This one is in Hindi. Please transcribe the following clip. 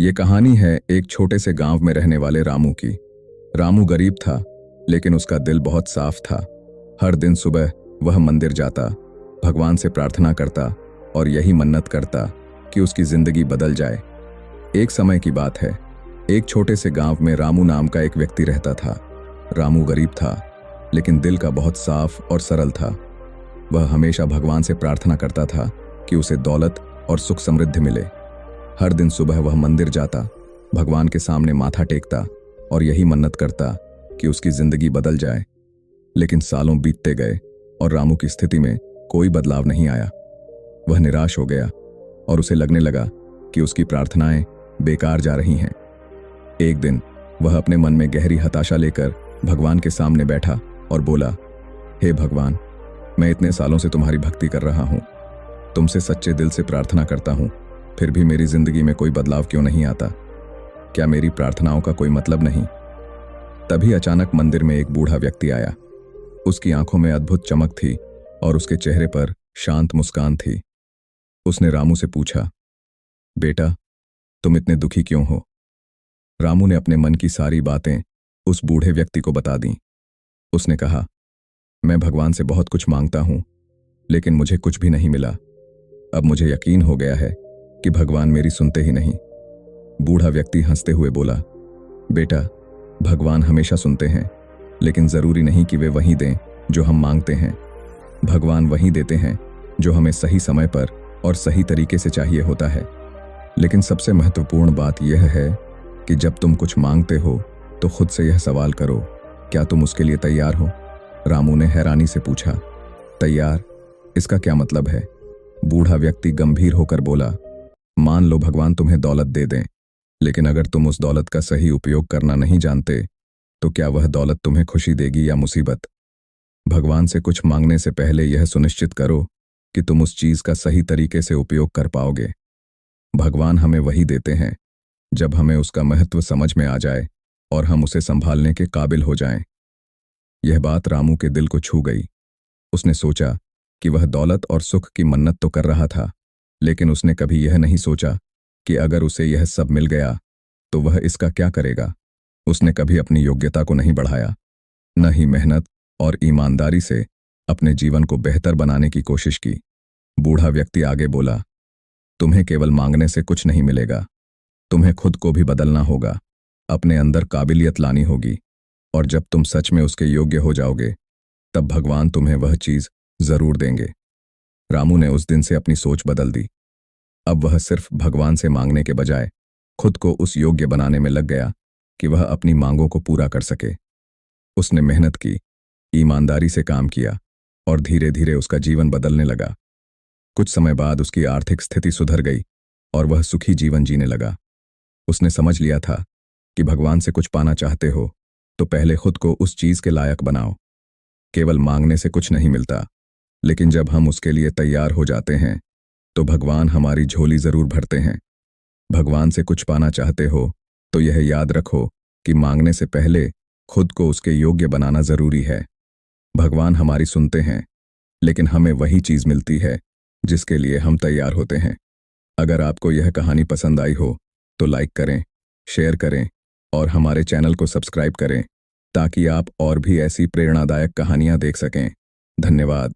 ये कहानी है एक छोटे से गांव में रहने वाले रामू की। रामू गरीब था, लेकिन उसका दिल बहुत साफ था। हर दिन सुबह वह मंदिर जाता, भगवान से प्रार्थना करता और यही मन्नत करता कि उसकी जिंदगी बदल जाए। एक समय की बात है, एक छोटे से गांव में रामू नाम का एक व्यक्ति रहता था। रामू गरीब था, लेकिन दिल का बहुत साफ और सरल था। वह हमेशा भगवान से प्रार्थना करता था कि उसे दौलत और सुख समृद्धि मिले। हर दिन सुबह वह मंदिर जाता, भगवान के सामने माथा टेकता और यही मन्नत करता कि उसकी जिंदगी बदल जाए। लेकिन सालों बीतते गए और रामू की स्थिति में कोई बदलाव नहीं आया। वह निराश हो गया और उसे लगने लगा कि उसकी प्रार्थनाएं बेकार जा रही हैं। एक दिन वह अपने मन में गहरी हताशा लेकर भगवान के सामने बैठा और बोला, हे भगवान, मैं इतने सालों से तुम्हारी भक्ति कर रहा हूं, तुमसे सच्चे दिल से प्रार्थना करता हूं, फिर भी मेरी जिंदगी में कोई बदलाव क्यों नहीं आता? क्या मेरी प्रार्थनाओं का कोई मतलब नहीं? तभी अचानक मंदिर में एक बूढ़ा व्यक्ति आया। उसकी आंखों में अद्भुत चमक थी और उसके चेहरे पर शांत मुस्कान थी। उसने रामू से पूछा, बेटा, तुम इतने दुखी क्यों हो? रामू ने अपने मन की सारी बातें उस बूढ़े व्यक्ति को बता दी। उसने कहा, मैं भगवान से बहुत कुछ मांगता हूं, लेकिन मुझे कुछ भी नहीं मिला। अब मुझे यकीन हो गया है कि भगवान मेरी सुनते ही नहीं। बूढ़ा व्यक्ति हंसते हुए बोला, बेटा, भगवान हमेशा सुनते हैं, लेकिन जरूरी नहीं कि वे वही दें जो हम मांगते हैं। भगवान वही देते हैं जो हमें सही समय पर और सही तरीके से चाहिए होता है। लेकिन सबसे महत्वपूर्ण बात यह है कि जब तुम कुछ मांगते हो तो खुद से यह सवाल करो, क्या तुम उसके लिए तैयार हो? रामू ने हैरानी से पूछा, तैयार? इसका क्या मतलब है? बूढ़ा व्यक्ति गंभीर होकर बोला, मान लो भगवान तुम्हें दौलत दे दें, लेकिन अगर तुम उस दौलत का सही उपयोग करना नहीं जानते तो क्या वह दौलत तुम्हें खुशी देगी या मुसीबत? भगवान से कुछ मांगने से पहले यह सुनिश्चित करो कि तुम उस चीज का सही तरीके से उपयोग कर पाओगे। भगवान हमें वही देते हैं जब हमें उसका महत्व समझ में आ जाए और हम उसे संभालने के काबिल हो जाएं। यह बात रामू के दिल को छू गई। उसने सोचा कि वह दौलत और सुख की मन्नत तो कर रहा था, लेकिन उसने कभी यह नहीं सोचा कि अगर उसे यह सब मिल गया तो वह इसका क्या करेगा। उसने कभी अपनी योग्यता को नहीं बढ़ाया, न ही मेहनत और ईमानदारी से अपने जीवन को बेहतर बनाने की कोशिश की। बूढ़ा व्यक्ति आगे बोला, तुम्हें केवल मांगने से कुछ नहीं मिलेगा, तुम्हें खुद को भी बदलना होगा, अपने अंदर काबिलियत लानी होगी, और जब तुम सच में उसके योग्य हो जाओगे तब भगवान तुम्हें वह चीज जरूर देंगे। रामू ने उस दिन से अपनी सोच बदल दी। अब वह सिर्फ भगवान से मांगने के बजाय खुद को उस योग्य बनाने में लग गया कि वह अपनी मांगों को पूरा कर सके। उसने मेहनत की, ईमानदारी से काम किया और धीरे धीरे उसका जीवन बदलने लगा। कुछ समय बाद उसकी आर्थिक स्थिति सुधर गई और वह सुखी जीवन जीने लगा। उसने समझ लिया था कि भगवान से कुछ पाना चाहते हो तो पहले खुद को उस चीज के लायक बनाओ। केवल मांगने से कुछ नहीं मिलता, लेकिन जब हम उसके लिए तैयार हो जाते हैं तो भगवान हमारी झोली जरूर भरते हैं। भगवान से कुछ पाना चाहते हो तो यह याद रखो कि मांगने से पहले खुद को उसके योग्य बनाना जरूरी है। भगवान हमारी सुनते हैं, लेकिन हमें वही चीज मिलती है जिसके लिए हम तैयार होते हैं। अगर आपको यह कहानी पसंद आई हो तो लाइक करें, शेयर करें और हमारे चैनल को सब्सक्राइब करें ताकि आप और भी ऐसी प्रेरणादायक कहानियां देख सकें। धन्यवाद।